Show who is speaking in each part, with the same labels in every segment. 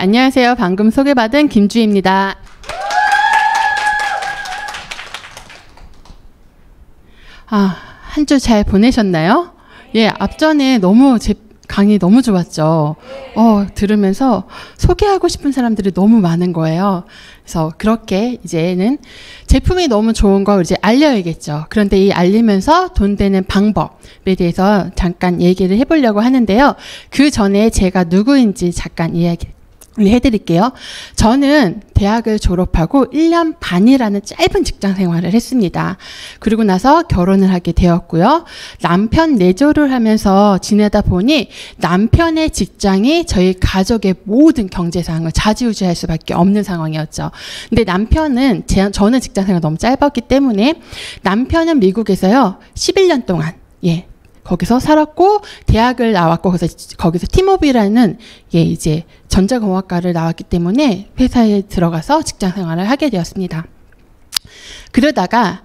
Speaker 1: 안녕하세요. 방금 소개받은 김주희입니다. 한 주 잘 보내셨나요? 예, 앞전에 너무 제 강의 너무 좋았죠. 들으면서 소개하고 싶은 사람들이 너무 많은 거예요. 그래서 그렇게 이제는 제품이 너무 좋은 걸 이제 알려야겠죠. 그런데 이 알리면서 돈 되는 방법에 대해서 잠깐 얘기를 해보려고 하는데요. 그 전에 제가 누구인지 잠깐 이야기 해드릴게요. 저는 대학을 졸업하고 1년 반이라는 짧은 직장 생활을 했습니다. 그리고 나서 결혼을 하게 되었고요. 남편 내조를 하면서 지내다 보니 남편의 직장이 저희 가족의 모든 경제 상황을 좌지우지할 수밖에 없는 상황이었죠. 근데 남편은 저는 직장 생활이 너무 짧았기 때문에 남편은 미국에서요 11년 동안 거기서 살았고 대학을 나왔고 거기서 팀업이라는 이제 전자공학과를 나왔기 때문에 회사에 들어가서 직장 생활을 하게 되었습니다. 그러다가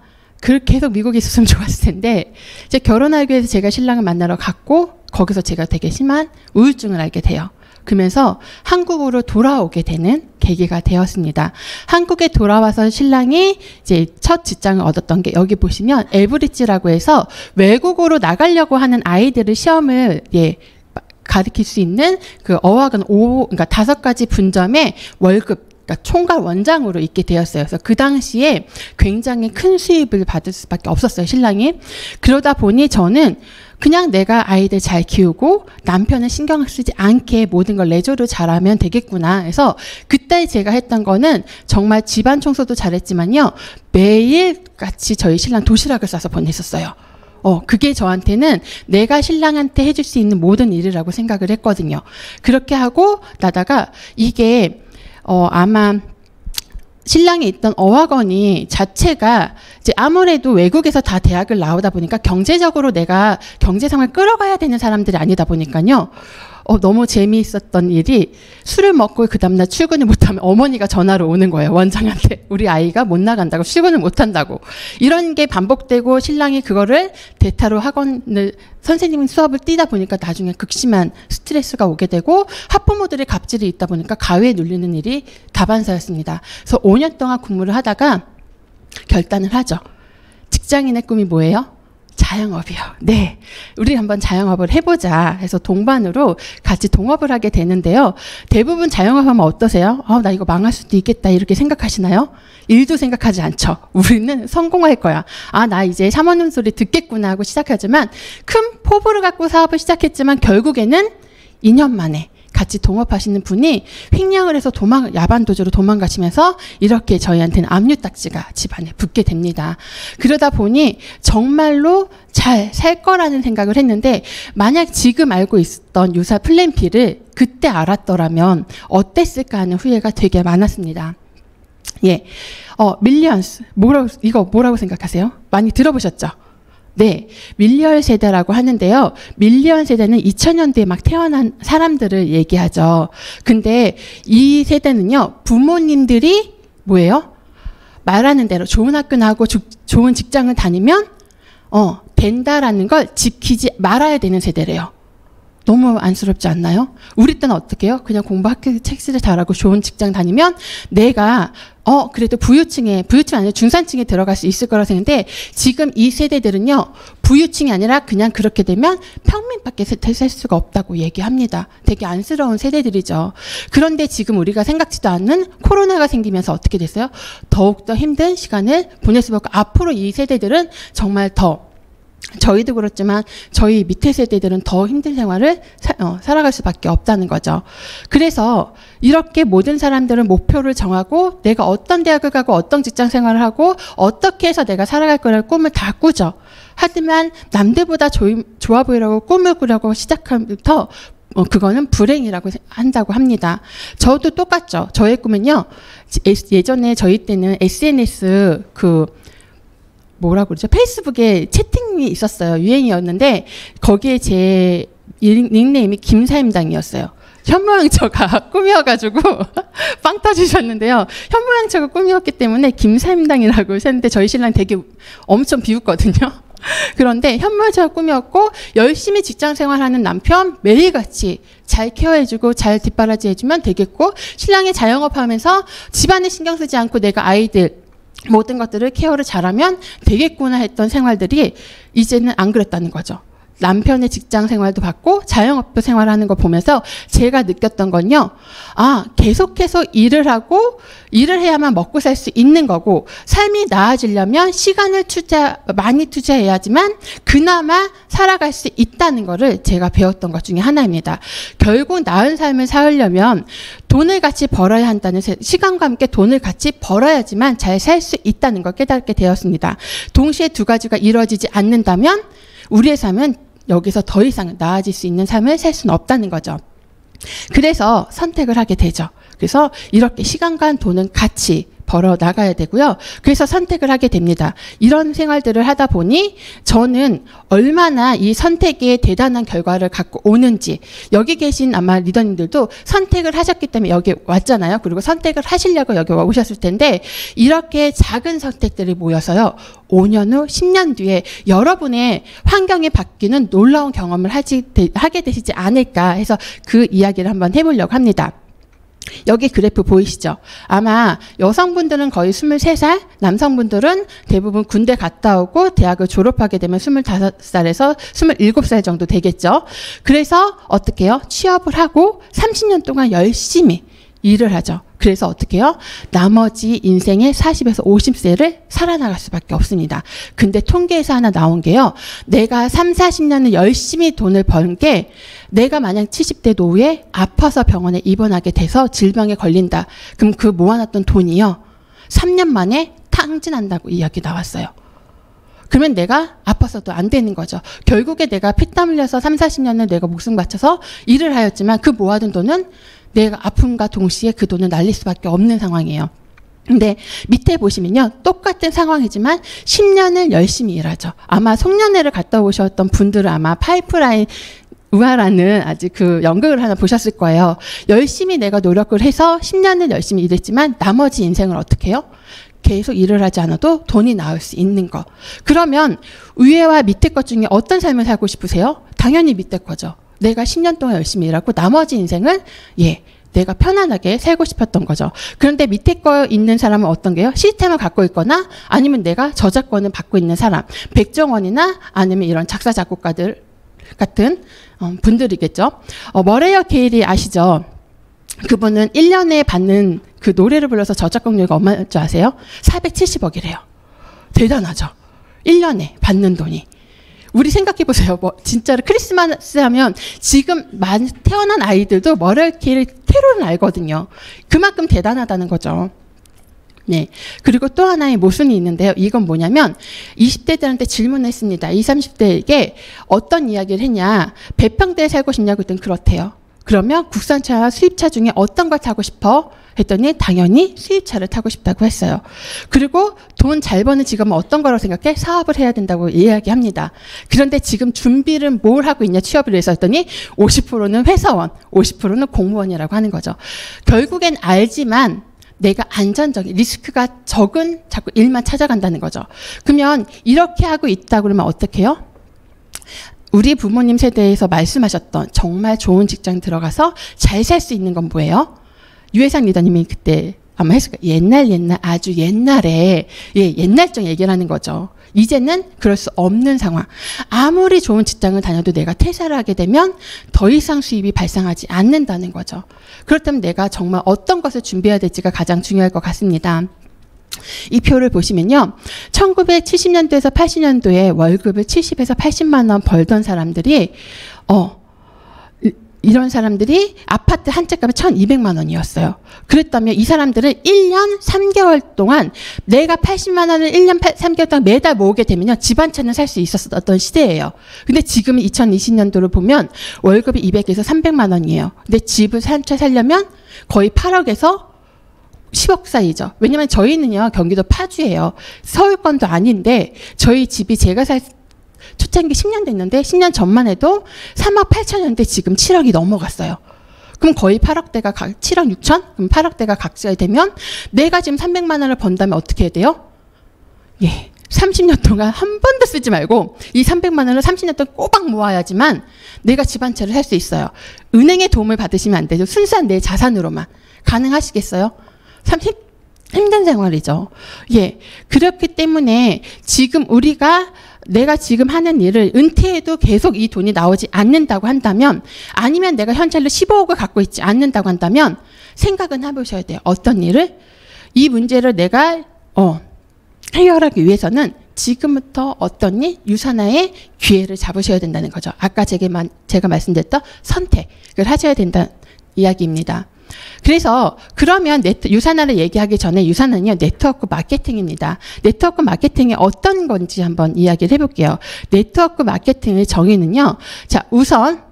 Speaker 1: 계속 미국에 있었으면 좋았을 텐데 이제 결혼하기 위해서 제가 신랑을 만나러 갔고 거기서 제가 되게 심한 우울증을 앓게 돼요. 그러면서 한국으로 돌아오게 되는 계기가 되었습니다. 한국에 돌아와서 신랑이 이제 첫 직장을 얻었던 게 여기 보시면 엘브리지라고 해서 외국으로 나가려고 하는 아이들을 시험을 가르칠 수 있는 그 어학은 그러니까 5가지 분점의 월급 총괄 원장으로 있게 되었어요. 그래서 그 당시에 굉장히 큰 수입을 받을 수밖에 없었어요, 신랑이. 그러다 보니 저는 그냥 내가 아이들 잘 키우고 남편은 신경을 쓰지 않게 모든 걸 내조를 잘하면 되겠구나 해서 그때 제가 했던 거는 정말 집안 청소도 잘했지만요. 매일 같이 저희 신랑 도시락을 싸서 보냈었어요. 그게 저한테는 내가 신랑한테 해줄 수 있는 모든 일이라고 생각을 했거든요. 그렇게 하고 나다가 이게 아마 신랑이 있던 어학원이 자체가 이제 아무래도 외국에서 다 대학을 나오다 보니까 경제적으로 내가 경제상을 끌어가야 되는 사람들이 아니다 보니까요. 너무 재미있었던 일이 술을 먹고 그 다음날 출근을 못하면 어머니가 전화로 오는 거예요. 원장한테. 우리 아이가 못 나간다고 출근을 못한다고. 이런 게 반복되고 신랑이 그거를 대타로 학원을 선생님 수업을 뛰다 보니까 나중에 극심한 스트레스가 오게 되고 학부모들의 갑질이 있다 보니까 가위에 눌리는 일이 다반사였습니다. 그래서 5년 동안 근무를 하다가 결단을 하죠. 직장인의 꿈이 뭐예요? 자영업이요. 네. 우리 한번 자영업을 해보자 해서 동반으로 같이 동업을 하게 되는데요. 대부분 자영업하면 어떠세요? 나 이거 망할 수도 있겠다 이렇게 생각하시나요? 일도 생각하지 않죠. 우리는 성공할 거야. 나 이제 사모님 소리 듣겠구나 하고 시작하지만 큰 포부를 갖고 사업을 시작했지만 결국에는 2년 만에 같이 동업하시는 분이 횡령을 해서 야반도주로 도망가시면서 이렇게 저희한테는 압류딱지가 집안에 붙게 됩니다. 그러다 보니 정말로 잘 살 거라는 생각을 했는데 만약 지금 알고 있었던 유사 플랜 B를 그때 알았더라면 어땠을까 하는 후회가 되게 많았습니다. 밀리언스. 이거 뭐라고 생각하세요? 많이 들어보셨죠? 네, 밀리언 세대라고 하는데요. 밀리언 세대는 2000년대에 막 태어난 사람들을 얘기하죠. 근데 이 세대는요, 부모님들이 뭐예요? 말하는 대로 좋은 학교 나오고 좋은 직장을 다니면 된다라는 걸 지키지 말아야 되는 세대래요. 너무 안쓰럽지 않나요? 우리 때는 어떻게 해요? 그냥 학교 책시를 잘하고 좋은 직장 다니면 내가 그래도 부유층 아니라 중산층에 들어갈 수 있을 거라고 생각했는데 지금 이 세대들은요 부유층이 아니라 그냥 그렇게 되면 평민밖에 살 수가 없다고 얘기합니다. 되게 안쓰러운 세대들이죠. 그런데 지금 우리가 생각지도 않는 코로나가 생기면서 어떻게 됐어요? 더욱더 힘든 시간을 보낼 수밖에 없고 앞으로 이 세대들은 정말 저희도 그렇지만 저희 밑에 세대들은 더 힘든 생활을 살아갈 수밖에 없다는 거죠. 그래서 이렇게 모든 사람들은 목표를 정하고 내가 어떤 대학을 가고 어떤 직장 생활을 하고 어떻게 해서 내가 살아갈 거라는 꿈을 다 꾸죠. 하지만 남들보다 좋아 보이려고 꿈을 꾸려고 시작하면부터 그거는 불행이라고 한다고 합니다. 저도 똑같죠. 저의 꿈은요. 예전에 저희 때는 SNS 뭐라고 그러죠? 페이스북에 채팅이 있었어요. 유행이었는데 거기에 제 닉네임이 김사임당이었어요. 현모양처가 꿈이어가지고 빵 터지셨는데요. 현모양처가 꿈이었기 때문에 김사임당이라고 했는데 저희 신랑 되게 엄청 비웃거든요. 그런데 현모양처가 꿈이었고 열심히 직장 생활하는 남편 매일같이 잘 케어해주고 잘 뒷바라지 해주면 되겠고 신랑이 자영업하면서 집안에 신경 쓰지 않고 내가 아이들 모든 것들을 케어를 잘하면 되겠구나 했던 생활들이 이제는 안 그랬다는 거죠. 남편의 직장 생활도 받고 자영업도 생활하는 거 보면서 제가 느꼈던 건요. 아, 계속해서 일을 하고 일을 해야만 먹고 살 수 있는 거고 삶이 나아지려면 시간을 많이 투자해야지만 그나마 살아갈 수 있다는 거를 제가 배웠던 것 중에 하나입니다. 결국 나은 삶을 살려면 돈을 같이 벌어야 한다는 시간과 함께 돈을 같이 벌어야지만 잘 살 수 있다는 걸 깨닫게 되었습니다. 동시에 두 가지가 이루어지지 않는다면 우리의 삶은 여기서 더 이상 나아질 수 있는 삶을 살 수는 없다는 거죠. 그래서 선택을 하게 되죠. 그래서 이렇게 시간과 돈은 같이 벌어 나가야 되고요. 그래서 선택을 하게 됩니다. 이런 생활들을 하다 보니 저는 얼마나 이 선택에 대단한 결과를 갖고 오는지 여기 계신 아마 리더님들도 선택을 하셨기 때문에 여기 왔잖아요. 그리고 선택을 하시려고 여기 오셨을 텐데 이렇게 작은 선택들이 모여서요. 5년 후, 10년 뒤에 여러분의 환경이 바뀌는 놀라운 경험을 하게 되시지 않을까 해서 그 이야기를 한번 해보려고 합니다. 여기 그래프 보이시죠? 아마 여성분들은 거의 23살, 남성분들은 대부분 군대 갔다 오고 대학을 졸업하게 되면 25살에서 27살 정도 되겠죠. 그래서 어떻게 해요? 취업을 하고 30년 동안 열심히 일을 하죠. 그래서 어떻게 해요? 나머지 인생의 40에서 50세를 살아나갈 수밖에 없습니다. 근데 통계에서 하나 나온 게요. 내가 3, 40년을 열심히 돈을 번 게 내가 만약 70대 노후에 아파서 병원에 입원하게 돼서 질병에 걸린다. 그럼 그 모아놨던 돈이요. 3년 만에 탕진한다고 이야기 나왔어요. 그러면 내가 아파서도 안 되는 거죠. 결국에 내가 피땀 흘려서 3, 40년을 내가 목숨 바쳐서 일을 하였지만 그 모아둔 돈은 내가 아픔과 동시에 그 돈을 날릴 수밖에 없는 상황이에요. 근데 밑에 보시면요. 똑같은 상황이지만 10년을 열심히 일하죠. 아마 송년회를 갔다 오셨던 분들은 아마 파이프라인 우아라는 아직 그 연극을 하나 보셨을 거예요. 열심히 내가 노력을 해서 10년을 열심히 일했지만 나머지 인생을 어떻게 해요? 계속 일을 하지 않아도 돈이 나올 수 있는 거. 그러면 위에와 밑에 것 중에 어떤 삶을 살고 싶으세요? 당연히 밑에 거죠. 내가 10년 동안 열심히 일하고 나머지 인생을 내가 편안하게 살고 싶었던 거죠. 그런데 밑에 거 있는 사람은 어떤 게요? 시스템을 갖고 있거나 아니면 내가 저작권을 받고 있는 사람. 백종원이나 아니면 이런 작사 작곡가들 같은 분들이겠죠. 머레이어 게일이 아시죠? 그분은 1년에 받는 그 노래를 불러서 저작권료가 얼마인 줄 아세요? 470억이래요. 대단하죠. 1년에 받는 돈이. 우리 생각해 보세요. 뭐 진짜로 크리스마스 하면 지금 태어난 아이들도 머레이어 게일 캐롤은 알거든요. 그만큼 대단하다는 거죠. 네. 그리고 또 하나의 모순이 있는데요. 이건 뭐냐면 20대들한테 질문을 했습니다. 20, 30대에게 어떤 이야기를 했냐. 배평대에 살고 싶냐고 했더니 그렇대요. 그러면 국산차와 수입차 중에 어떤 걸 타고 싶어? 했더니 당연히 수입차를 타고 싶다고 했어요. 그리고 돈 잘 버는 직업은 어떤 거라고 생각해? 사업을 해야 된다고 이야기합니다. 그런데 지금 준비를 뭘 하고 있냐 취업을 위해서 했더니 50%는 회사원, 50%는 공무원이라고 하는 거죠. 결국엔 알지만 내가 안전적인 리스크가 적은 자꾸 일만 찾아간다는 거죠. 그러면 이렇게 하고 있다 그러면 어떻게 해요? 우리 부모님 세대에서 말씀하셨던 정말 좋은 직장 들어가서 잘 살 수 있는 건 뭐예요? 유해상 리더님이 그때 아마 했을 거예요. 옛날 아주 옛날에 옛날적 얘기를 하는 거죠. 이제는 그럴 수 없는 상황. 아무리 좋은 직장을 다녀도 내가 퇴사를 하게 되면 더 이상 수입이 발생하지 않는다는 거죠. 그렇다면 내가 정말 어떤 것을 준비해야 될지가 가장 중요할 것 같습니다. 이 표를 보시면요. 1970년도에서 80년도에 월급을 70에서 80만 원 벌던 사람들이 이런 사람들이 아파트 한 채 값이 1,200만 원이었어요. 그랬다면 이 사람들은 1년 3개월 동안 내가 80만 원을 1년 3개월 동안 매달 모으게 되면요. 집 한 채는 살 수 있었던 시대예요. 근데 지금 2020년도를 보면 월급이 200에서 300만 원이에요. 근데 집을 한 채 살려면 거의 8억에서 10억 사이죠. 왜냐면 저희는요. 경기도 파주예요. 서울권도 아닌데 저희 집이 제가 초창기 10년 됐는데 10년 전만 해도 3억 8천이었는데 지금 7억이 넘어갔어요. 그럼 거의 8억대가 7억 6천? 그럼 8억대가 각자에 되면 내가 지금 300만 원을 번다면 어떻게 해야 돼요? 30년 동안 한 번도 쓰지 말고 이 300만 원을 30년 동안 꼬박 모아야지만 내가 집 한 채를 살 수 있어요. 은행의 도움을 받으시면 안 되죠. 순수한 내 자산으로만. 가능하시겠어요? 참 힘든 생활이죠. 예. 그렇기 때문에 지금 내가 지금 하는 일을 은퇴해도 계속 이 돈이 나오지 않는다고 한다면, 아니면 내가 현찰로 15억을 갖고 있지 않는다고 한다면 생각은 해보셔야 돼요. 어떤 일을? 이 문제를 내가 해결하기 위해서는 지금부터 어떤 일, 유산화의 기회를 잡으셔야 된다는 거죠. 아까 제가 말씀드렸던 선택을 하셔야 된다는 이야기입니다. 그래서 그러면 유산화를 얘기하기 전에 유산화는요, 네트워크 마케팅입니다. 네트워크 마케팅이 어떤 건지 한번 이야기를 해볼게요. 네트워크 마케팅의 정의는요, 자, 우선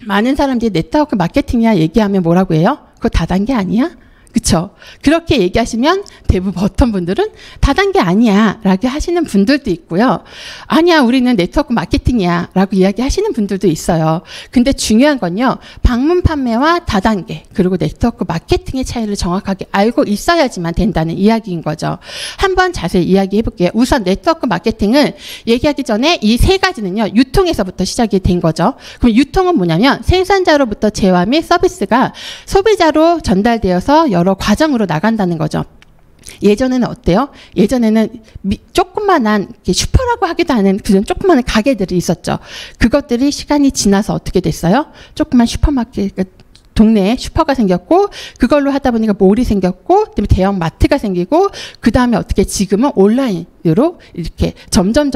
Speaker 1: 많은 사람들이 네트워크 마케팅이야 얘기하면 뭐라고 해요? 그거 다단계 아니야? 그쵸? 그렇게 얘기하시면 대부분 어떤 분들은 다단계 아니야 라고 하시는 분들도 있고요. 아니야, 우리는 네트워크 마케팅이야 라고 이야기하시는 분들도 있어요. 근데 중요한 건요, 방문 판매와 다단계 그리고 네트워크 마케팅의 차이를 정확하게 알고 있어야지만 된다는 이야기인 거죠. 한번 자세히 이야기해 볼게요. 우선 네트워크 마케팅을 얘기하기 전에 이 세 가지는요, 유통에서부터 시작이 된 거죠. 그럼 유통은 뭐냐면 생산자로부터 재화 및 서비스가 소비자로 전달되어서 여러 과정으로 나간다는 거죠. 예전에는 어때요? 예전에는 조그만한 슈퍼라고 하기도 하는 그런 조그만한 가게들이 있었죠. 그것들이 시간이 지나서 어떻게 됐어요? 조그만 슈퍼마켓, 동네에 슈퍼가 생겼고, 그걸로 하다 보니까 몰이 생겼고, 그다음에 대형 마트가 생기고, 그 다음에 어떻게 지금은 온라인으로 이렇게 점점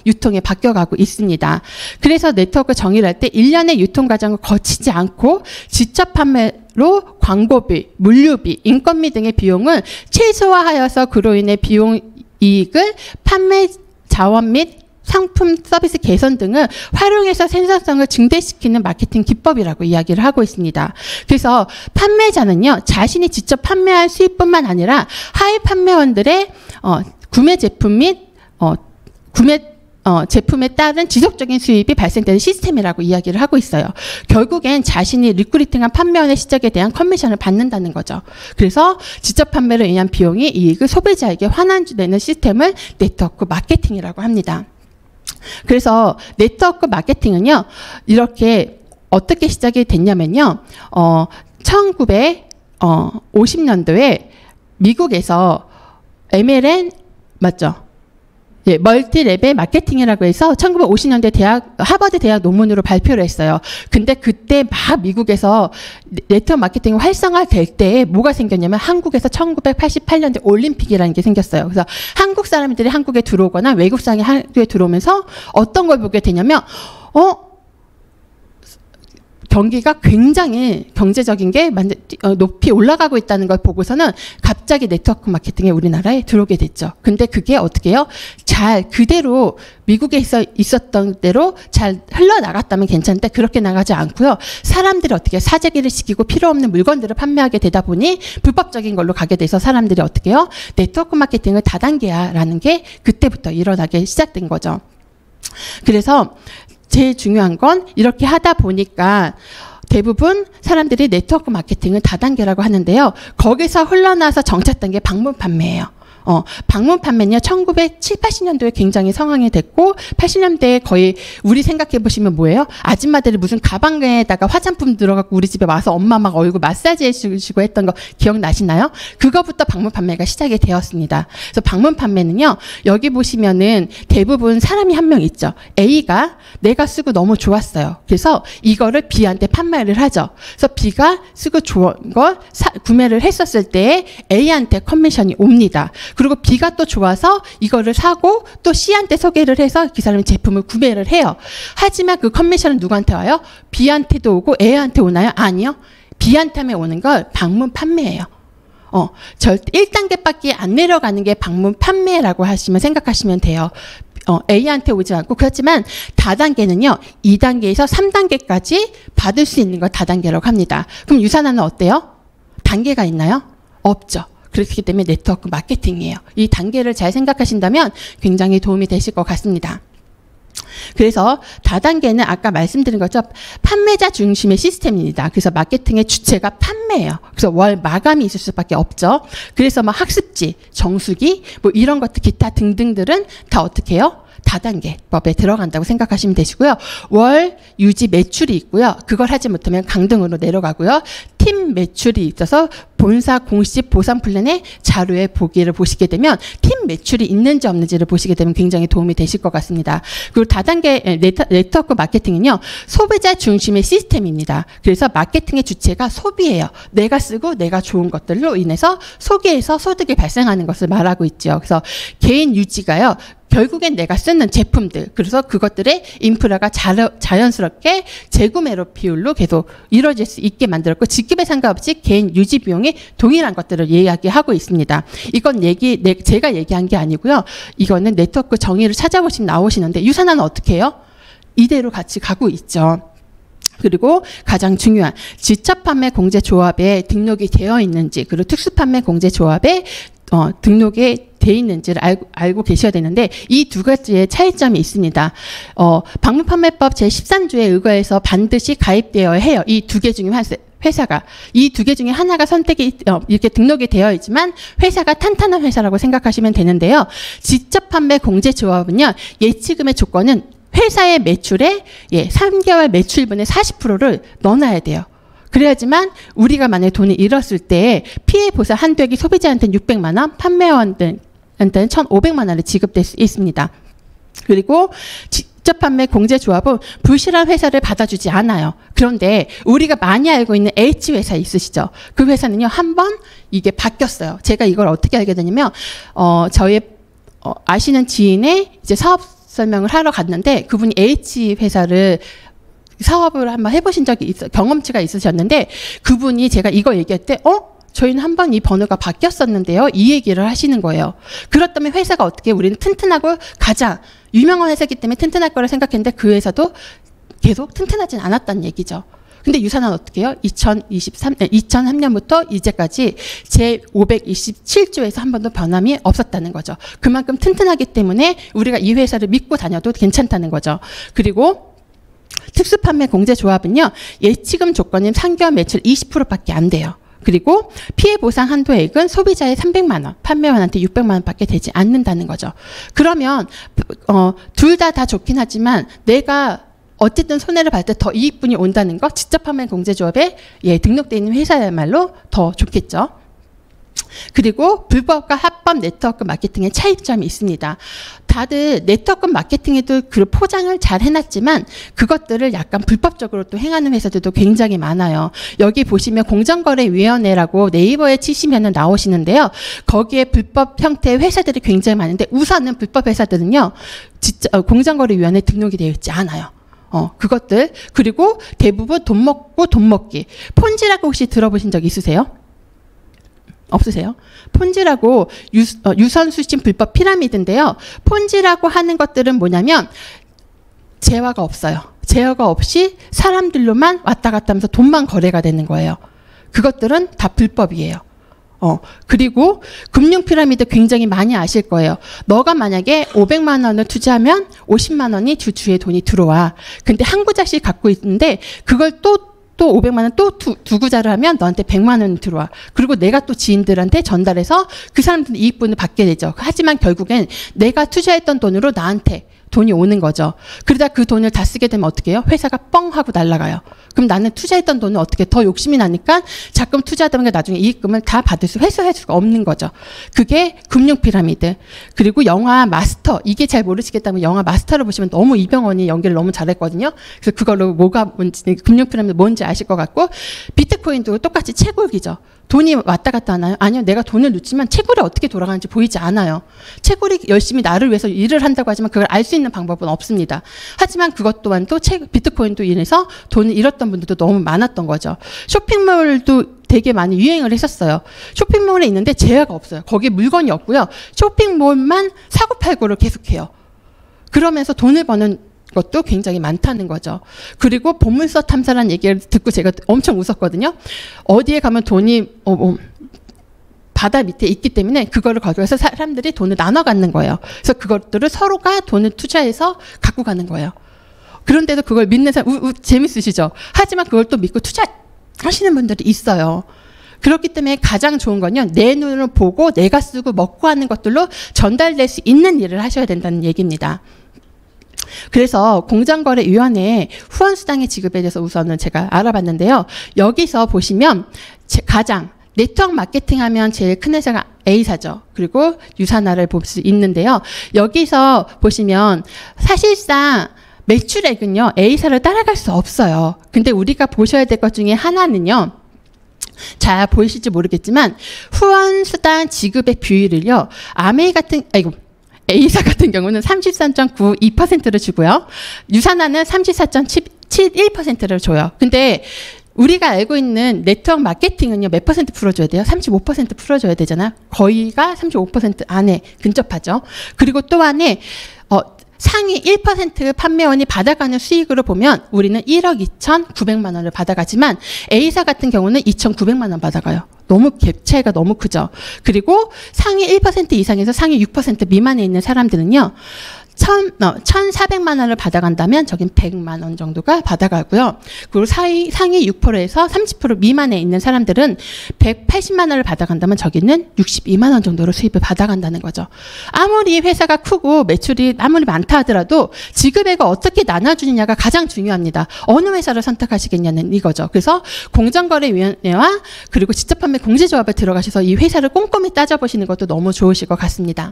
Speaker 1: 유통에 바뀌어가고 있습니다. 그래서 네트워크 정의를 할 때 1년의 유통 과정을 거치지 않고 직접 판매로 광고비, 물류비, 인건비 등의 비용을 최소화하여서 그로 인해 비용 이익을 판매 자원 및 상품 서비스 개선 등을 활용해서 생산성을 증대시키는 마케팅 기법이라고 이야기를 하고 있습니다. 그래서 판매자는요, 자신이 직접 판매할 수입뿐만 아니라 하위 판매원들의 구매 제품 및 제품에 따른 지속적인 수입이 발생되는 시스템이라고 이야기를 하고 있어요. 결국엔 자신이 리크루팅한 판매원의 시작에 대한 커미션을 받는다는 거죠. 그래서 직접 판매로 인한 비용이 이익을 소비자에게 환원되는 시스템을 네트워크 마케팅이라고 합니다. 그래서 네트워크 마케팅은요, 이렇게 어떻게 시작이 됐냐면요, 1950년도에 미국에서 MLN 맞죠? 예, 멀티 레벨 마케팅이라고 해서 1950년대 하버드 대학 논문으로 발표를 했어요. 근데 그때 막 미국에서 네트워크 마케팅이 활성화될 때 뭐가 생겼냐면, 한국에서 1988년대 올림픽이라는 게 생겼어요. 그래서 한국 사람들이 한국에 들어오거나 외국 사람이 한국에 들어오면서 어떤 걸 보게 되냐면, 경기가 굉장히 경제적인 게 높이 올라가고 있다는 걸 보고서는 갑자기 네트워크 마케팅에 우리나라에 들어오게 됐죠. 근데 그게 어떻게 해요? 잘 그대로 미국에서 있었던 대로 잘 흘러나갔다면 괜찮은데 그렇게 나가지 않고요. 사람들이 어떻게 사재기를 시키고 필요 없는 물건들을 판매하게 되다 보니 불법적인 걸로 가게 돼서 사람들이 어떻게 해요? 네트워크 마케팅을 다단계화라는 게 그때부터 일어나게 시작된 거죠. 그래서 제일 중요한 건 이렇게 하다 보니까 대부분 사람들이 네트워크 마케팅은 다단계라고 하는데요. 거기서 흘러나서 정착된 게 방문 판매예요. 방문 판매는요, 1970, 80년도에 굉장히 성황이 됐고, 80년대에 거의 우리 생각해 보시면 뭐예요? 아줌마들이 무슨 가방에다가 화장품 들어가고 우리 집에 와서 엄마 막 얼굴 마사지 해주시고 했던 거 기억나시나요? 그거부터 방문 판매가 시작이 되었습니다. 그래서 방문 판매는요, 여기 보시면은 대부분 사람이 한 명 있죠. A가 내가 쓰고 너무 좋았어요. 그래서 이거를 B한테 판매를 하죠. 그래서 B가 쓰고 좋은 걸 구매를 했었을 때 A한테 커미션이 옵니다. 그리고 B가 또 좋아서 이거를 사고 또 C한테 소개를 해서 그 사람이 제품을 구매를 해요. 하지만 그 커미션은 누구한테 와요? B한테도 오고 A한테 오나요? 아니요. B한테 오는 걸 방문 판매예요. 절대 1단계밖에 안 내려가는 게 방문 판매라고 생각하시면 돼요. A한테 오지 않고. 그렇지만 다단계는요, 2단계에서 3단계까지 받을 수 있는 걸 다단계라고 합니다. 그럼 유산화는 어때요? 단계가 있나요? 없죠. 그렇기 때문에 네트워크 마케팅이에요. 이 단계를 잘 생각하신다면 굉장히 도움이 되실 것 같습니다. 그래서 다단계는 아까 말씀드린 것처럼 판매자 중심의 시스템입니다. 그래서 마케팅의 주체가 판매예요. 그래서 월 마감이 있을 수밖에 없죠. 그래서 뭐 학습지, 정수기, 뭐 이런 것들 기타 등등들은 다 어떻게 해요? 다단계법에 들어간다고 생각하시면 되시고요. 월 유지 매출이 있고요. 그걸 하지 못하면 강등으로 내려가고요. 팀 매출이 있어서 본사 공식 보상 플랜의 자료에 보기를 보시게 되면 팀 매출이 있는지 없는지를 보시게 되면 굉장히 도움이 되실 것 같습니다. 그리고 다단계 네트워크 마케팅은요. 소비자 중심의 시스템입니다. 그래서 마케팅의 주체가 소비예요. 내가 쓰고 내가 좋은 것들로 인해서 소비에서 소득이 발생하는 것을 말하고 있죠. 그래서 개인 유지가요. 결국엔 내가 쓰는 제품들, 그래서 그것들의 인프라가 자연스럽게 재구매로 비율로 계속 이루어질 수 있게 만들었고, 직급에 상관없이 개인 유지 비용이 동일한 것들을 이야기하고 있습니다. 이건 제가 얘기한 게 아니고요. 이거는 네트워크 정의를 찾아보시면 나오시는데, 유산화는 어떻게 해요? 이대로 같이 가고 있죠. 그리고 가장 중요한 지적판매 공제조합에 등록이 되어 있는지, 그리고 특수판매 공제조합에 등록이 돼 있는지를 알고 계셔야 되는데, 이 두 가지의 차이점이 있습니다. 방문판매법 제13조에 의거해서 반드시 가입되어야 해요. 이 두 개 중에 회사가. 이 두 개 중에 하나가 선택이 이렇게 등록이 되어 있지만 회사가 탄탄한 회사라고 생각하시면 되는데요. 직접판매 공제조합은요. 예치금의 조건은 회사의 매출에 3개월 매출분의 40%를 넣어놔야 돼요. 그래야지만 우리가 만약에 돈을 잃었을 때 피해 보상 한도액이 소비자한테는 600만 원, 판매원한테는 1,500만 원을 지급될 수 있습니다. 그리고 직접 판매 공제조합은 불실한 회사를 받아주지 않아요. 그런데 우리가 많이 알고 있는 H회사 있으시죠? 그 회사는요, 한 번 이게 바뀌었어요. 제가 이걸 어떻게 알게 되냐면, 저희 아시는 지인의 이제 사업 설명을 하러 갔는데, 그분이 H회사를 사업을 한번 해보신 적이 경험치가 있으셨는데, 그분이 제가 이거 얘기할 때, 저희는 한번 이 번호가 바뀌었었는데요. 이 얘기를 하시는 거예요. 그렇다면 회사가 어떻게, 우리는 튼튼하고 가장 유명한 회사이기 때문에 튼튼할 거라 생각했는데, 그 회사도 계속 튼튼하진 않았다는 얘기죠. 근데 유산은 어떻게 해요? 2003년부터 이제까지 제527조에서 한 번도 변함이 없었다는 거죠. 그만큼 튼튼하기 때문에 우리가 이 회사를 믿고 다녀도 괜찮다는 거죠. 그리고 특수판매 공제조합은요, 예치금 조건인 3개월 매출 20%밖에 안 돼요. 그리고 피해 보상 한도액은 소비자의 300만 원, 판매원한테 600만 원밖에 되지 않는다는 거죠. 그러면 둘 다 좋긴 하지만 내가 어쨌든 손해를 볼 때 더 이익분이 온다는 거, 직접 판매 공제조합에 등록되어 있는 회사야말로 더 좋겠죠. 그리고 불법과 합법 네트워크 마케팅의 차이점이 있습니다. 다들 네트워크 마케팅에도 그 포장을 잘 해놨지만 그것들을 약간 불법적으로 또 행하는 회사들도 굉장히 많아요. 여기 보시면 공정거래위원회라고 네이버에 치시면 나오시는데요. 거기에 불법 형태의 회사들이 굉장히 많은데, 우선은 불법 회사들은요, 진짜 공정거래위원회에 등록이 되어 있지 않아요. 그것들. 그리고 대부분 돈 먹고 돈 먹기. 폰지라고 혹시 들어보신 적 있으세요? 없으세요? 폰지라고 유선수신 불법 피라미드인데요. 폰지라고 하는 것들은 뭐냐면 제어가 없어요. 제어가 없이 사람들로만 왔다 갔다 하면서 돈만 거래가 되는 거예요. 그것들은 다 불법이에요. 그리고 금융 피라미드 굉장히 많이 아실 거예요. 너가 만약에 500만 원을 투자하면 50만 원이 주주의 돈이 들어와. 근데 한 구자씩 갖고 있는데 그걸 또 500만 원 또 두 구자를 하면 너한테 100만 원이 들어와. 그리고 내가 또 지인들한테 전달해서 그 사람들은 이익분을 받게 되죠. 하지만 결국엔 내가 투자했던 돈으로 나한테 돈이 오는 거죠. 그러다 그 돈을 다 쓰게 되면 어떻게 해요? 회사가 뻥 하고 날아가요. 그럼 나는 투자했던 돈을 어떻게 더 욕심이 나니까 자금 투자하다 보니까 나중에 이익금을 다 회수할 수가 없는 거죠. 그게 금융 피라미드. 그리고 영화 마스터, 이게 잘 모르시겠다면 영화 마스터를 보시면 너무 이병헌이 연기를 너무 잘했거든요. 그래서 그걸로 뭐가 뭔지, 금융 피라미드 뭔지 아실 것 같고, 비트코인도 똑같이 채굴기죠. 돈이 왔다 갔다 하나요? 아니요. 내가 돈을 넣지만 채굴이 어떻게 돌아가는지 보이지 않아요. 채굴이 열심히 나를 위해서 일을 한다고 하지만 그걸 알 수 있는 방법은 없습니다. 하지만 그것 또한 또 비트코인도 인해서 돈을 잃었던 분들도 너무 많았던 거죠. 쇼핑몰도 되게 많이 유행을 했었어요. 쇼핑몰에 있는데 제어가 없어요. 거기에 물건이 없고요. 쇼핑몰만 사고팔고를 계속해요. 그러면서 돈을 버는 것도 굉장히 많다는 거죠. 그리고 보물서 탐사라는 얘기를 듣고 제가 엄청 웃었거든요. 어디에 가면 돈이 바다 밑에 있기 때문에 그거를 가져와서 사람들이 돈을 나눠 갖는 거예요. 그래서 그것들을 서로가 돈을 투자해서 갖고 가는 거예요. 그런데도 그걸 믿는 사람 재밌으시죠? 하지만 그걸 또 믿고 투자하시는 분들이 있어요. 그렇기 때문에 가장 좋은 건요, 내 눈으로 보고 내가 쓰고 먹고 하는 것들로 전달될 수 있는 일을 하셔야 된다는 얘기입니다. 그래서 공정거래위원회 후원수당의 지급에 대해서 우선은 제가 알아봤는데요. 여기서 보시면 가장 네트워크 마케팅 하면 제일 큰 회사가 A사죠. 그리고 유사나를 볼 수 있는데요. 여기서 보시면 사실상 매출액은요, A사를 따라갈 수 없어요. 근데 우리가 보셔야 될 것 중에 하나는요, 잘 보이실지 모르겠지만 후원수당 지급의 비율을요, A사 같은 경우는 33.92%를 주고요. 유사나는 34.71%를 줘요. 근데 우리가 알고 있는 네트워크 마케팅은요, 몇 퍼센트 풀어줘야 돼요? 35% 풀어줘야 되잖아요. 거의가 35% 안에 근접하죠. 그리고 또 안에 상위 1% 판매원이 받아가는 수익으로 보면 우리는 1억 2,900만 원을 받아가지만 A사 같은 경우는 2,900만 원 받아가요. 너무 갭 차이가 너무 크죠. 그리고 상위 1% 이상에서 상위 6% 미만에 있는 사람들은요, 1,400만 원을 받아간다면 저긴 100만 원 정도가 받아가고요. 그리고 상위 6%에서 30% 미만에 있는 사람들은 180만 원을 받아간다면 저기는 62만 원 정도로 수입을 받아간다는 거죠. 아무리 회사가 크고 매출이 아무리 많다 하더라도 지급액을 어떻게 나눠주느냐가 가장 중요합니다. 어느 회사를 선택하시겠냐는 이거죠. 그래서 공정거래위원회와 그리고 직접판매 공제조합에 들어가셔서 이 회사를 꼼꼼히 따져보시는 것도 너무 좋으실 것 같습니다.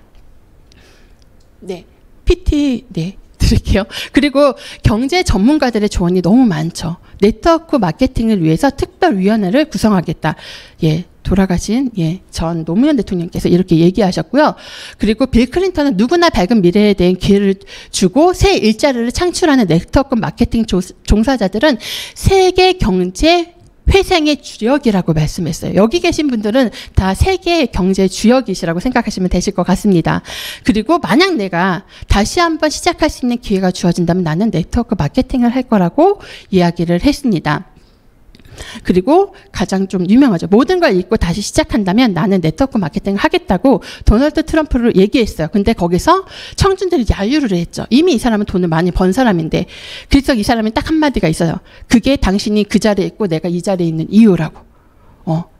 Speaker 1: 네. PT, 네, 드릴게요. 그리고 경제 전문가들의 조언이 너무 많죠. 네트워크 마케팅을 위해서 특별위원회를 구성하겠다. 예, 돌아가신, 전 노무현 대통령께서 이렇게 얘기하셨고요. 그리고 빌 클린턴은 누구나 밝은 미래에 대한 기회를 주고 새 일자리를 창출하는 네트워크 마케팅 종사자들은 세계 경제 회생의 주역이라고 말씀했어요. 여기 계신 분들은 다 세계 경제 주역이시라고 생각하시면 되실 것 같습니다. 그리고 만약 내가 다시 한번 시작할 수 있는 기회가 주어진다면 나는 네트워크 마케팅을 할 거라고 이야기를 했습니다. 그리고 가장 좀 유명하죠. 모든 걸 잊고 다시 시작한다면 나는 네트워크 마케팅을 하겠다고 도널드 트럼프를 얘기했어요. 근데 거기서 청중들이 야유를 했죠. 이미 이 사람은 돈을 많이 번 사람인데. 그래서 이 사람이 딱 한마디가 있어요. 그게 당신이 그 자리에 있고 내가 이 자리에 있는 이유라고.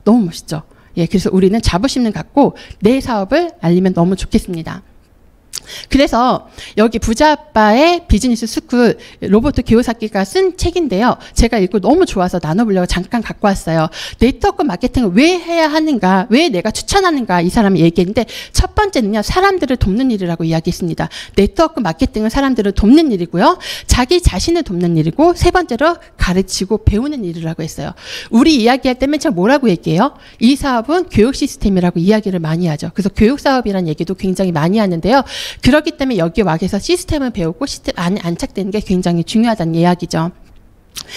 Speaker 1: 너무 멋있죠. 예, 그래서 우리는 자부심을 갖고 내 사업을 알리면 너무 좋겠습니다. 그래서 여기 부자아빠의 비즈니스 스쿨 로버트 기요사키가 쓴 책인데요. 제가 읽고 너무 좋아서 나눠보려고 잠깐 갖고 왔어요. 네트워크 마케팅을 왜 해야 하는가, 왜 내가 추천하는가 이 사람이 얘기했는데 첫 번째는요. 사람들을 돕는 일이라고 이야기했습니다. 네트워크 마케팅은 사람들을 돕는 일이고요. 자기 자신을 돕는 일이고 세 번째로 가르치고 배우는 일이라고 했어요. 우리 이야기할 때 맨 처음 뭐라고 얘기해요? 이 사업은 교육 시스템이라고 이야기를 많이 하죠. 그래서 교육 사업이라는 얘기도 굉장히 많이 하는데요. 그렇기 때문에 여기 와서 시스템을 배우고 시스템 안에 안착되는 게 굉장히 중요하다는 이야기죠.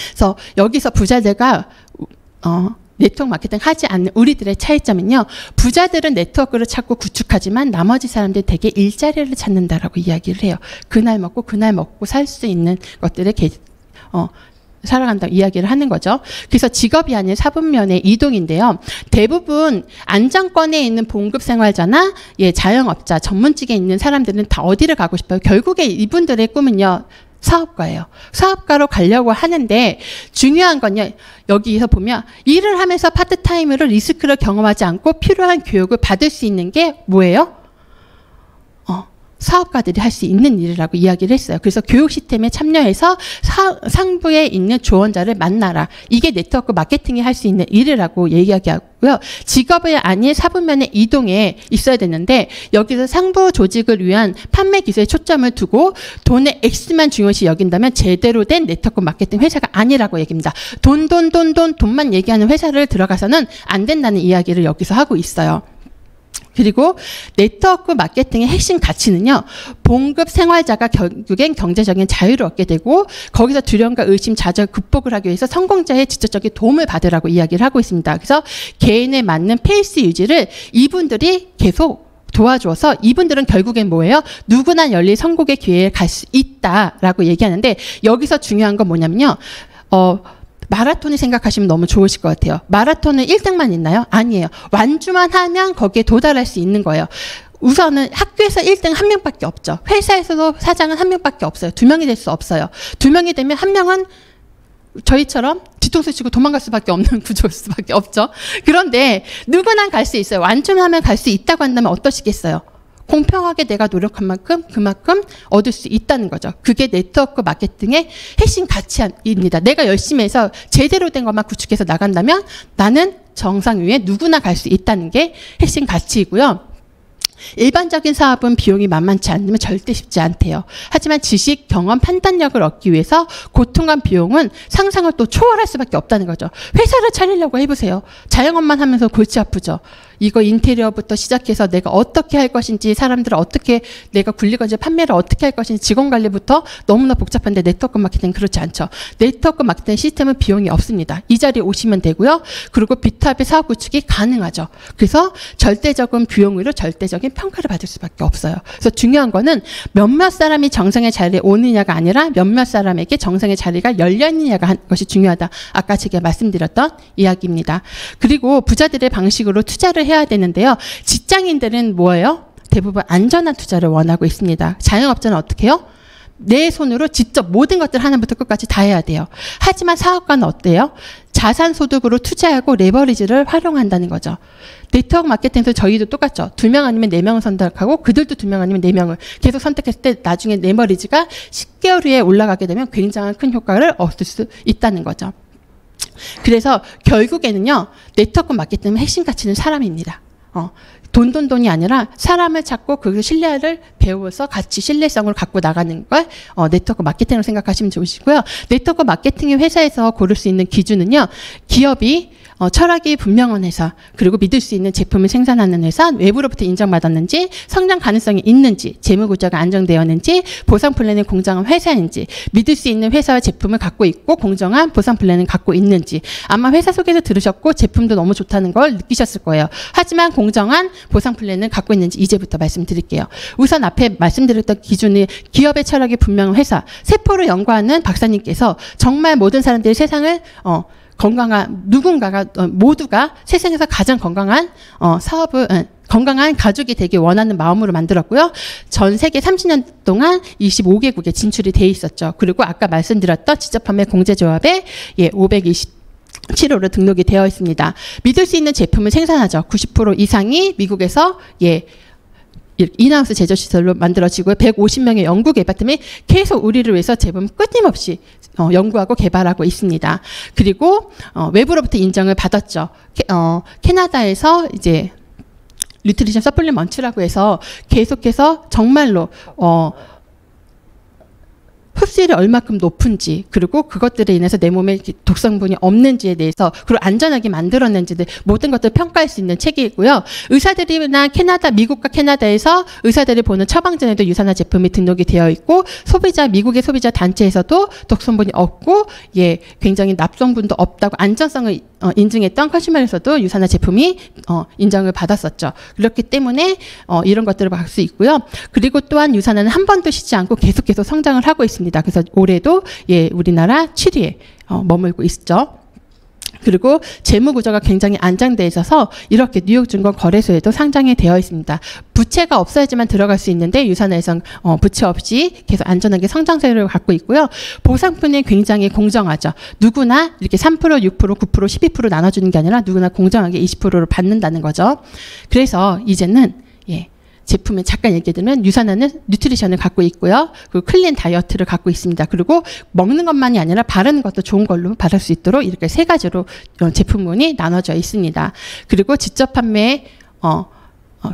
Speaker 1: 그래서 여기서 부자들과 네트워크 마케팅 하지 않는 우리들의 차이점은요. 부자들은 네트워크를 찾고 구축하지만 나머지 사람들이 되게 일자리를 찾는다라고 이야기를 해요. 그날 먹고 살 수 있는 것들을 살아간다고 이야기를 하는 거죠. 그래서 직업이 아닌 사분면의 이동인데요. 대부분 안정권에 있는 봉급생활자나 자영업자, 전문직에 있는 사람들은 다 어디를 가고 싶어요? 결국에 이분들의 꿈은요. 사업가예요. 사업가로 가려고 하는데 중요한 건요. 여기서 보면 일을 하면서 파트타임으로 리스크를 경험하지 않고 필요한 교육을 받을 수 있는 게 뭐예요? 사업가들이 할 수 있는 일이라고 이야기를 했어요. 그래서 교육 시스템에 참여해서 상부에 있는 조언자를 만나라. 이게 네트워크 마케팅이 할 수 있는 일이라고 얘기하고요. 직업이 아닌 사분면의 이동에 있어야 되는데 여기서 상부 조직을 위한 판매 기술에 초점을 두고 돈의 X만 중요시 여긴다면 제대로 된 네트워크 마케팅 회사가 아니라고 얘기합니다. 돈만 얘기하는 회사를 들어가서는 안 된다는 이야기를 여기서 하고 있어요. 그리고 네트워크 마케팅의 핵심 가치는요. 봉급 생활자가 결국엔 경제적인 자유를 얻게 되고 거기서 두려움과 의심, 좌절 극복을 하기 위해서 성공자의 직접적인 도움을 받으라고 이야기를 하고 있습니다. 그래서 개인에 맞는 페이스 유지를 이분들이 계속 도와줘서 이분들은 결국엔 뭐예요? 누구나 열린 성공의 기회에 갈 수 있다라고 얘기하는데 여기서 중요한 건 뭐냐면요. 마라톤을 생각하시면 너무 좋으실 것 같아요. 마라톤은 1등만 있나요? 아니에요. 완주만 하면 거기에 도달할 수 있는 거예요. 우선은 학교에서 1등 한 명밖에 없죠. 회사에서도 사장은 한 명밖에 없어요. 2명이 될 수 없어요. 2명이 되면 한 명은 저희처럼 뒤통수 치고 도망갈 수밖에 없는 구조일 수밖에 없죠. 그런데 누구나 갈 수 있어요. 완주하면 갈 수 있다고 한다면 어떠시겠어요? 공평하게 내가 노력한 만큼 그만큼 얻을 수 있다는 거죠. 그게 네트워크 마케팅의 핵심 가치입니다. 내가 열심히 해서 제대로 된 것만 구축해서 나간다면 나는 정상 위에 누구나 갈 수 있다는 게 핵심 가치이고요. 일반적인 사업은 비용이 만만치 않으면 절대 쉽지 않대요. 하지만 지식, 경험, 판단력을 얻기 위해서 고통과 비용은 상상을 또 초월할 수밖에 없다는 거죠. 회사를 차리려고 해보세요. 자영업만 하면서 골치 아프죠. 이거 인테리어부터 시작해서 내가 어떻게 할 것인지, 사람들을 어떻게 내가 굴릴 건지, 판매를 어떻게 할 것인지, 직원 관리부터 너무나 복잡한데 네트워크 마케팅은 그렇지 않죠. 네트워크 마케팅 시스템은 비용이 없습니다. 이 자리에 오시면 되고요. 그리고 비타입의 사업 구축이 가능하죠. 그래서 절대적인 비용으로 절대적인 평가를 받을 수밖에 없어요. 그래서 중요한 거는 몇몇 사람이 정상의 자리에 오느냐가 아니라 몇몇 사람에게 정상의 자리가 열려있느냐가 하는 것이 중요하다. 아까 제가 말씀드렸던 이야기입니다. 그리고 부자들의 방식으로 투자를 해야 되는데요. 직장인들은 뭐예요? 대부분 안전한 투자를 원하고 있습니다. 자영업자는 어떻게 해요? 내 손으로 직접 모든 것들 하나부터 끝까지 다 해야 돼요. 하지만 사업가는 어때요? 자산 소득으로 투자하고 레버리지를 활용한다는 거죠. 네트워크 마케팅에서 저희도 똑같죠. 2명 아니면 4명을 선택하고 그들도 2명 아니면 4명을 계속 선택했을 때 나중에 레버리지가 10개월 후에 올라가게 되면 굉장히 큰 효과를 얻을 수 있다는 거죠. 그래서 결국에는요. 네트워크 마케팅의 핵심 가치는 사람입니다. 돈이 아니라 사람을 찾고 그 신뢰를 배워서 같이 신뢰성을 갖고 나가는 걸 네트워크 마케팅으로 생각하시면 좋으시고요. 네트워크 마케팅의 회사에서 고를 수 있는 기준은요. 기업이 철학이 분명한 회사, 그리고 믿을 수 있는 제품을 생산하는 회사, 외부로부터 인정받았는지, 성장 가능성이 있는지, 재무구조가 안정되었는지, 보상 플랜이 공정한 회사인지, 믿을 수 있는 회사와 제품을 갖고 있고 공정한 보상 플랜을 갖고 있는지. 아마 회사 속에서 들으셨고 제품도 너무 좋다는 걸 느끼셨을 거예요. 하지만 공정한 보상 플랜을 갖고 있는지 이제부터 말씀드릴게요. 우선 앞에 말씀드렸던 기준이 기업의 철학이 분명한 회사, 세포를 연구하는 박사님께서 정말 모든 사람들이 세상을 건강한 누군가가 모두가 세상에서 가장 건강한 사업을 건강한 가족이 되길 원하는 마음으로 만들었고요. 전 세계 30년 동안 25개국에 진출이 돼 있었죠. 그리고 아까 말씀드렸던 직접판매 공제조합에 527호로 등록이 되어 있습니다. 믿을 수 있는 제품을 생산하죠. 90% 이상이 미국에서 인하우스 제조시설로 만들어지고 150명의 연구개발팀이 계속 우리를 위해서 제품 끊임없이 연구하고 개발하고 있습니다. 그리고 외부로부터 인정을 받았죠. 캐나다에서 이제 뉴트리션 서플리먼트라고 해서 계속해서 정말로 흡수율이 얼마큼 높은지, 그리고 그것들에 인해서 내 몸에 독성분이 없는지에 대해서, 그리고 안전하게 만들었는지 모든 것들을 평가할 수 있는 책이고요. 의사들이나 미국과 캐나다에서 의사들이 보는 처방전에도 유산화 제품이 등록이 되어 있고, 미국의 소비자 단체에서도 독성분이 없고, 굉장히 납성분도 없다고 안전성을 인증했던 컨슈머에서도 유산화 제품이 인정을 받았었죠. 그렇기 때문에 이런 것들을 볼 수 있고요. 그리고 또한 유산화는 한 번도 쉬지 않고 계속 성장을 하고 있습니다. 그래서 올해도 우리나라 7위에 머물고 있죠. 그리고 재무 구조가 굉장히 안정되어 있어서 이렇게 뉴욕증권 거래소에도 상장이 되어 있습니다. 부채가 없어야지만 들어갈 수 있는데 유산화에선 부채 없이 계속 안전하게 성장세를 갖고 있고요. 보상분이 굉장히 공정하죠. 누구나 이렇게 3%, 6%, 9%, 12% 나눠주는 게 아니라 누구나 공정하게 20%를 받는다는 거죠. 그래서 이제는 제품에 잠깐 얘기해드리면 유산화는 뉴트리션을 갖고 있고요. 그리고 클린 다이어트를 갖고 있습니다. 그리고 먹는 것만이 아니라 바르는 것도 좋은 걸로 바를 수 있도록 이렇게 3가지로 제품군이 나눠져 있습니다. 그리고 직접 판매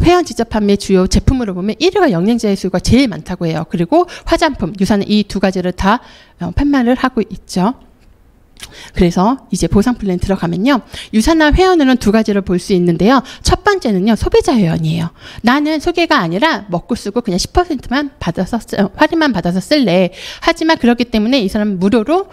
Speaker 1: 회원 직접 판매 주요 제품으로 보면 1위가 영양제 수가 제일 많다고 해요. 그리고 화장품, 유산화 이 2가지를 다 판매를 하고 있죠. 그래서 이제 보상 플랜 들어가면요. 유산화 회원으로는 2가지를 볼 수 있는데요. 첫 번째는요. 소비자 회원이에요. 나는 소개가 아니라 먹고 쓰고 그냥 10%만 받아서 할인만 받아서 쓸래. 하지만 그렇기 때문에 이 사람은 무료로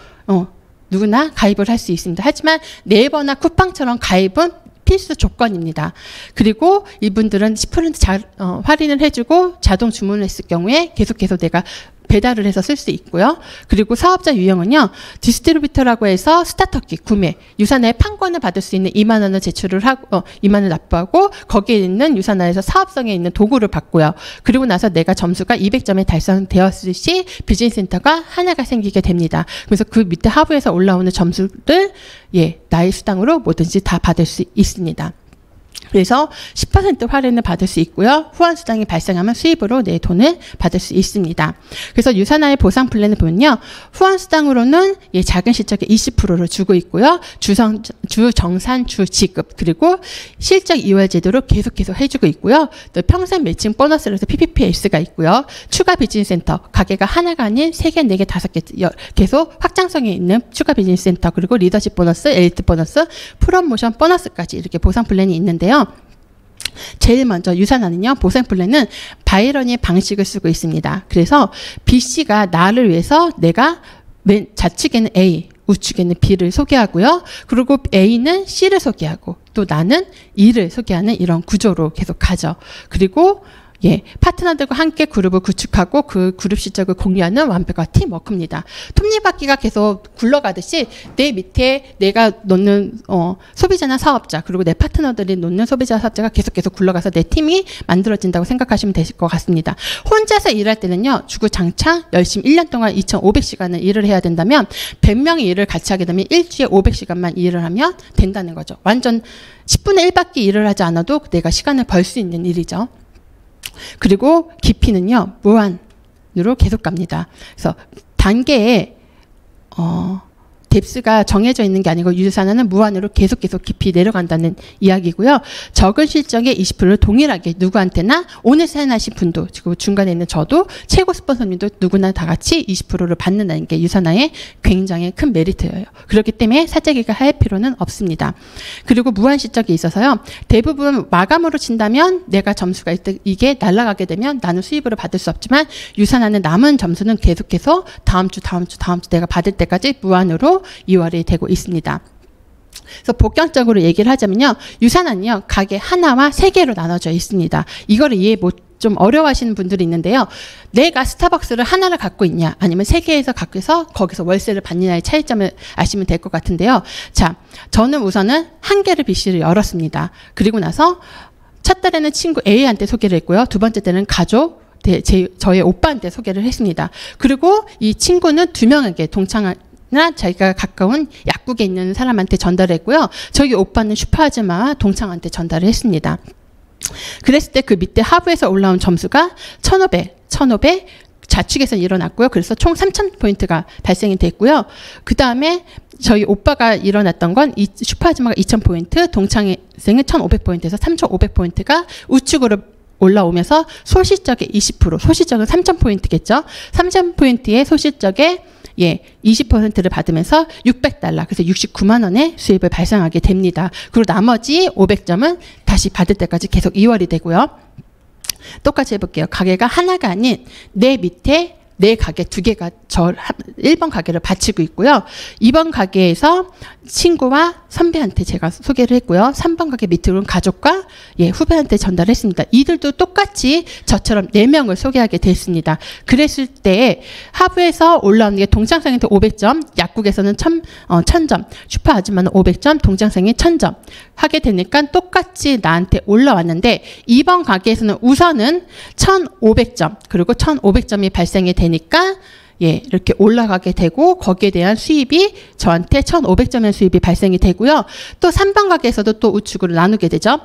Speaker 1: 누구나 가입을 할 수 있습니다. 하지만 네이버나 쿠팡처럼 가입은 필수 조건입니다. 그리고 이분들은 10% 할인을 해주고 자동 주문을 했을 경우에 계속해서 내가 배달을 해서 쓸 수 있고요. 그리고 사업자 유형은요. 디스트리뷰터라고 해서 스타터키 구매, 유산화의 판권을 받을 수 있는 2만 원을 제출을 하고 2만 원 납부하고 거기에 있는 유산화에서 사업성에 있는 도구를 받고요. 그리고 나서 내가 점수가 200점에 달성되었을 시 비즈니스 센터가 하나가 생기게 됩니다. 그래서 그 밑에 하부에서 올라오는 점수를 나의 수당으로 뭐든지 다 받을 수 있습니다. 그래서 10% 할인을 받을 수 있고요. 후원 수당이 발생하면 수입으로 내 돈을 받을 수 있습니다. 그래서 유산화의 보상 플랜을 보면요. 후원 수당으로는 작은 실적의 20%를 주고 있고요. 주정산, 주지급, 그리고 실적 이월 제도로 계속해서 해주고 있고요. 또 평생 매칭 보너스로 해서 PPPS가 있고요. 추가 비즈니스 센터, 가게가 하나가 아닌 3개, 4개, 5개 계속 확장성이 있는 추가 비즈니스 센터, 그리고 리더십 보너스, 엘리트 보너스, 프로모션 보너스까지 이렇게 보상 플랜이 있는데요. 제일 먼저 유산화는요. 보상 플랜은 바이러니의 방식을 쓰고 있습니다. 그래서 B씨가 나를 위해서 내가 맨 좌측에는 A, 우측에는 B를 소개하고요. 그리고 A는 C를 소개하고 또 나는 E를 소개하는 이런 구조로 계속 가죠. 그리고 파트너들과 함께 그룹을 구축하고 그 그룹 실적을 공유하는 완벽한 팀워크입니다. 톱니바퀴가 계속 굴러가듯이 내 밑에 내가 놓는 소비자나 사업자, 그리고 내 파트너들이 놓는 소비자 사업자가 계속 굴러가서 내 팀이 만들어진다고 생각하시면 되실 것 같습니다. 혼자서 일할 때는요. 주구장창 열심히 1년 동안 2,500시간을 일을 해야 된다면 100명이 일을 같이 하게 되면 일주일에 500시간만 일을 하면 된다는 거죠. 완전 10분의 1밖에 일을 하지 않아도 내가 시간을 벌 수 있는 일이죠. 그리고 깊이는요. 무한으로 계속 갑니다. 그래서 단계에 뎁스가 정해져 있는 게 아니고 유산화는 무한으로 계속 깊이 내려간다는 이야기고요. 적은 실적의 20%를 동일하게 누구한테나 오늘 사인하신 분도, 지금 중간에 있는 저도 최고 스폰서님도 누구나 다 같이 20%를 받는다는 게 유산화의 굉장히 큰 메리트예요. 그렇기 때문에 사재기가 할 필요는 없습니다. 그리고 무한 실적이 있어서요. 대부분 마감으로 친다면 내가 점수가 이게 날아가게 되면 나는 수입으로 받을 수 없지만 유산화는 남은 점수는 계속해서 다음 주 내가 받을 때까지 무한으로 이월이 되고 있습니다. 그래서 복격적으로 얘기를 하자면요. 유산화는요. 가게 하나와 3개로 나눠져 있습니다. 이거를 이해 좀 어려워하시는 분들이 있는데요. 내가 스타벅스를 하나를 갖고 있냐 아니면 3개에서 갖고 있어 거기서 월세를 받느냐의 차이점을 아시면 될 것 같은데요. 자, 저는 우선은 한 개를 BC를 열었습니다. 그리고 나서 첫 달에는 친구 A한테 소개를 했고요. 두 번째 때는 가족 저의 오빠한테 소개를 했습니다. 그리고 이 친구는 2명에게 자기가 가까운 약국에 있는 사람한테 전달했고요. 저희 오빠는 슈퍼아즈마와 동창한테 전달을 했습니다. 그랬을 때 그 밑에 하부에서 올라온 점수가 1500 좌측에서 일어났고요. 그래서 총 3000포인트가 발생이 됐고요. 그 다음에 저희 오빠가 일어났던 건 슈퍼아즈마가 2000포인트, 동창생은 1500포인트에서 3500포인트가 우측으로 올라오면서 소실적의 20%, 소실적은 3000포인트겠죠. 3000포인트의 소실적의 20%를 받으면서 $600, 그래서 69만 원의 수입을 발생하게 됩니다. 그리고 나머지 500점은 다시 받을 때까지 계속 이월이 되고요. 똑같이 해볼게요. 가게가 하나가 아닌 내 밑에 내 가게 2개가 1번 가게를 바치고 있고요. 2번 가게에서 친구와 선배한테 제가 소개를 했고요. 3번 가게 밑으로는 가족과 후배한테 전달했습니다. 이들도 똑같이 저처럼 4명을 소개하게 됐습니다. 그랬을 때 하부에서 올라오는 게 동창생한테 500점, 약국에서는 1000점, 슈퍼 아줌마는 500점, 동창생이 1000점 하게 되니까 똑같이 나한테 올라왔는데 2번 가게에서는 우선은 1500점 그리고 1500점이 발생이 되니까 이렇게 올라가게 되고 거기에 대한 수입이 저한테 1500점의 수입이 발생이 되고요. 또 3번 가게에서도 또 우측으로 나누게 되죠.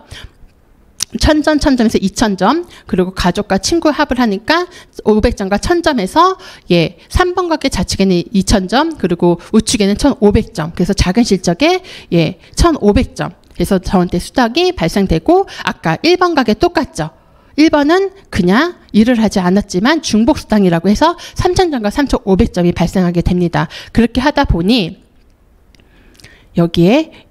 Speaker 1: 1000점에서 2000점 그리고 가족과 친구 합을 하니까 500점과 1000점에서 3번 가게 좌측에는 2000점 그리고 우측에는 1500점 그래서 작은 실적에 1500점 그래서 저한테 수당이 발생되고 아까 1번 가게 똑같죠. 1번은 그냥 일을 하지 않았지만 중복수당이라고 해서 3000점과 3500점이 발생하게 됩니다. 그렇게 하다 보니 여기에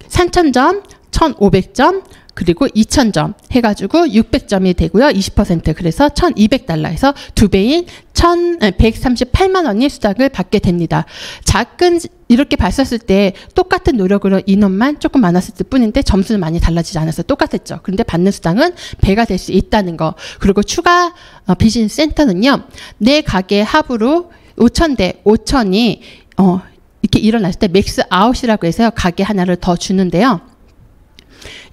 Speaker 1: 3000점, 1500점, 그리고 2000점 해가지고 600점이 되고요. 20% 그래서 $1200에서 2배인 138만 원의 수당을 받게 됩니다. 이렇게 봤었을 때 똑같은 노력으로 인원만 조금 많았을 뿐인데 점수는 많이 달라지지 않았어요. 똑같았죠. 그런데 받는 수당은 배가 될 수 있다는 거. 그리고 추가 비즈니스 센터는요. 내 가게 합으로 5,000대 5,000이 이렇게 일어났을 때 맥스 아웃이라고 해서 가게 하나를 더 주는데요.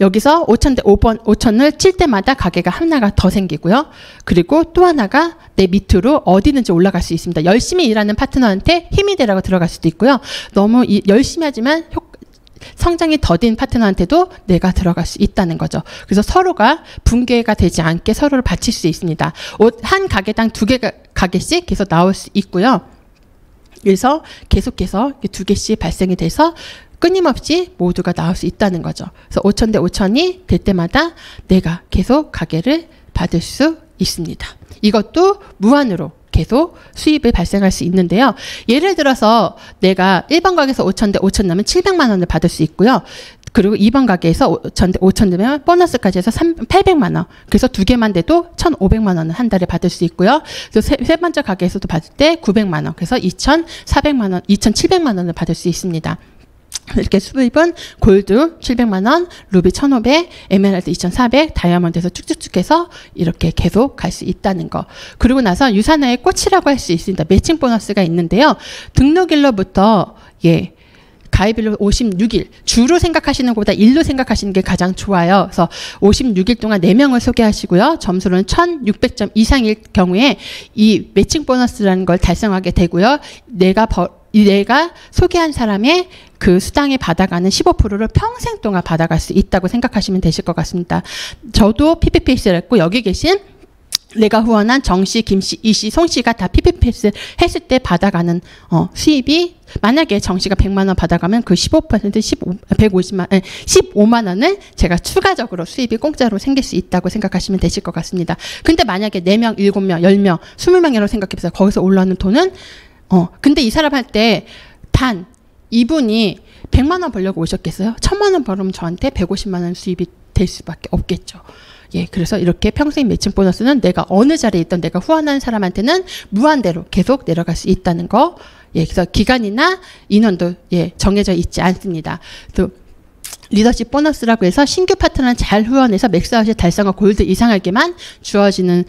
Speaker 1: 여기서 5,000대 5,000을 칠 때마다 가게가 하나가 더 생기고요. 그리고 또 하나가 내 밑으로 어디든지 올라갈 수 있습니다. 열심히 일하는 파트너한테 힘이 되라고 들어갈 수도 있고요. 너무 열심히 하지만 성장이 더딘 파트너한테도 내가 들어갈 수 있다는 거죠. 그래서 서로가 붕괴가 되지 않게 서로를 바칠 수 있습니다. 한 가게당 2개 가게씩 계속 나올 수 있고요. 그래서 계속해서 2개씩 발생이 돼서 끊임없이 모두가 나올 수 있다는 거죠. 그래서 5,000대 5,000이 될 때마다 내가 계속 가게를 받을 수 있습니다. 이것도 무한으로 계속 수입이 발생할 수 있는데요. 예를 들어서 내가 1번 가게에서 5,000대 5,000 나면 700만 원을 받을 수 있고요. 그리고 2번 가게에서 5,000대 5,000 되면 보너스까지 해서 800만 원. 그래서 2개만 돼도 1,500만 원을 한 달에 받을 수 있고요. 그래서 세 번째 가게에서도 받을 때 900만 원. 그래서 2,400만 원, 2,700만 원을 받을 수 있습니다. 이렇게 수입은 골드 700만 원, 루비 1,500, 에메랄드 2,400, 다이아몬드에서 쭉쭉쭉 해서 이렇게 계속 갈 수 있다는 거. 그리고 나서 유산화의 꽃이라고 할 수 있습니다. 매칭 보너스가 있는데요. 등록일로부터 가입일로 56일, 주로 생각하시는 것보다 일로 생각하시는 게 가장 좋아요. 그래서 56일 동안 4명을 소개하시고요. 점수는 1,600점 이상일 경우에 이 매칭 보너스라는 걸 달성하게 되고요. 내가 소개한 사람의 그 수당에 받아가는 15%를 평생 동안 받아갈 수 있다고 생각하시면 되실 것 같습니다. 저도 PPPS를 했고 여기 계신 내가 후원한 정씨, 김씨, 이씨, 송씨가 다 PPPS 했을 때 받아가는 수입이 만약에 정씨가 100만 원 받아가면 그 15% 15만 원을 제가 추가적으로 수입이 공짜로 생길 수 있다고 생각하시면 되실 것 같습니다. 근데 만약에 4명, 7명, 10명, 20명이라고 생각해보세요. 거기서 올라오는 돈은 근데 이 사람 할 때 단 이분이 100만 원 벌려고 오셨겠어요? 1,000만 원 벌으면 저한테 150만 원 수입이 될 수밖에 없겠죠. 그래서 이렇게 평생 매칭 보너스는 내가 어느 자리에 있던 내가 후원하는 사람한테는 무한대로 계속 내려갈 수 있다는 거. 그래서 기간이나 인원도 정해져 있지 않습니다. 또 리더십 보너스라고 해서 신규 파트너는 잘 후원해서 맥스아웃이 달성한 골드 이상에게만 주어지는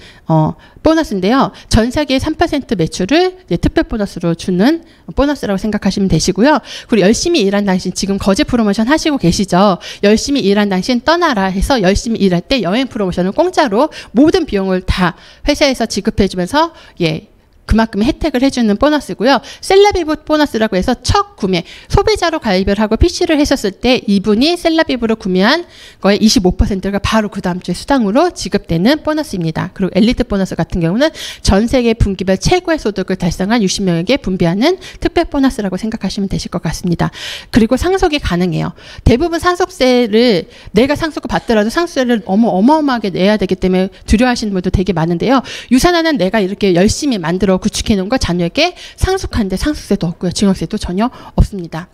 Speaker 1: 보너스인데요. 전 세계의 3% 매출을 특별 보너스로 주는 보너스라고 생각하시면 되시고요. 그리고 열심히 일한 당신, 지금 거제 프로모션 하시고 계시죠. 열심히 일한 당신 떠나라 해서 열심히 일할 때 여행 프로모션을 공짜로 모든 비용을 다 회사에서 지급해주면서 그만큼 혜택을 해주는 보너스고요. 셀라비브 보너스라고 해서 첫 구매, 소비자로 가입을 하고 PC를 했었을 때 이분이 셀라비브로 구매한 거의 25%가 바로 그 다음 주에 수당으로 지급되는 보너스입니다. 그리고 엘리트 보너스 같은 경우는 전 세계 분기별 최고의 소득을 달성한 60명에게 분배하는 특별 보너스라고 생각하시면 되실 것 같습니다. 그리고 상속이 가능해요. 대부분 상속세를 내가 상속을 받더라도 상속세를 어마어마하게 내야 되기 때문에 두려워하시는 분도 되게 많은데요. 유산화는 내가 이렇게 열심히 만들어 구축해 놓은 거 자녀에게 상속하는데 상속세도 없고요. 증여세도 전혀 없습니다.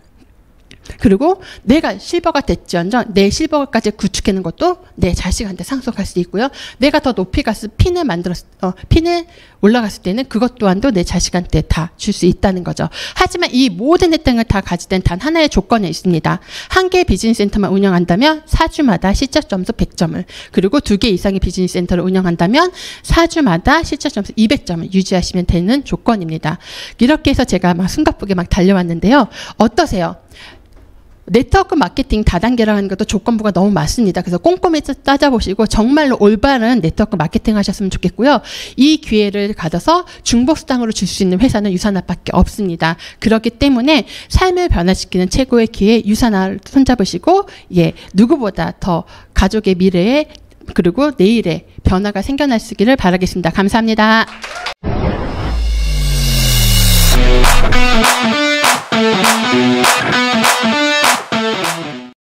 Speaker 1: 그리고 내가 실버가 됐지언정 내 실버까지 구축해 놓은 것도 내 자식한테 상속할 수 있고요. 내가 더 높이 가서 핀을 올라갔을 때는 그것 또한도 내 자식한테 다 줄 수 있다는 거죠. 하지만 이 모든 혜택을 다 가질 땐 단 하나의 조건이 있습니다. 한 개의 비즈니스 센터만 운영한다면 4주마다 실적 점수 100점을, 그리고 2개 이상의 비즈니스 센터를 운영한다면 4주마다 실적 점수 200점을 유지하시면 되는 조건입니다. 이렇게 해서 제가 막 숨가쁘게 막 달려왔는데요. 어떠세요? 네트워크 마케팅 다단계라고 하는 것도 조건부가 너무 많습니다. 그래서 꼼꼼히 따져보시고 정말로 올바른 네트워크 마케팅 하셨으면 좋겠고요. 이 기회를 가져서 중복수당으로 줄 수 있는 회사는 유산화밖에 없습니다. 그렇기 때문에 삶을 변화시키는 최고의 기회 유산화를 손잡으시고 누구보다 더 가족의 미래에 그리고 내일의 변화가 생겨나시기를 바라겠습니다. 감사합니다.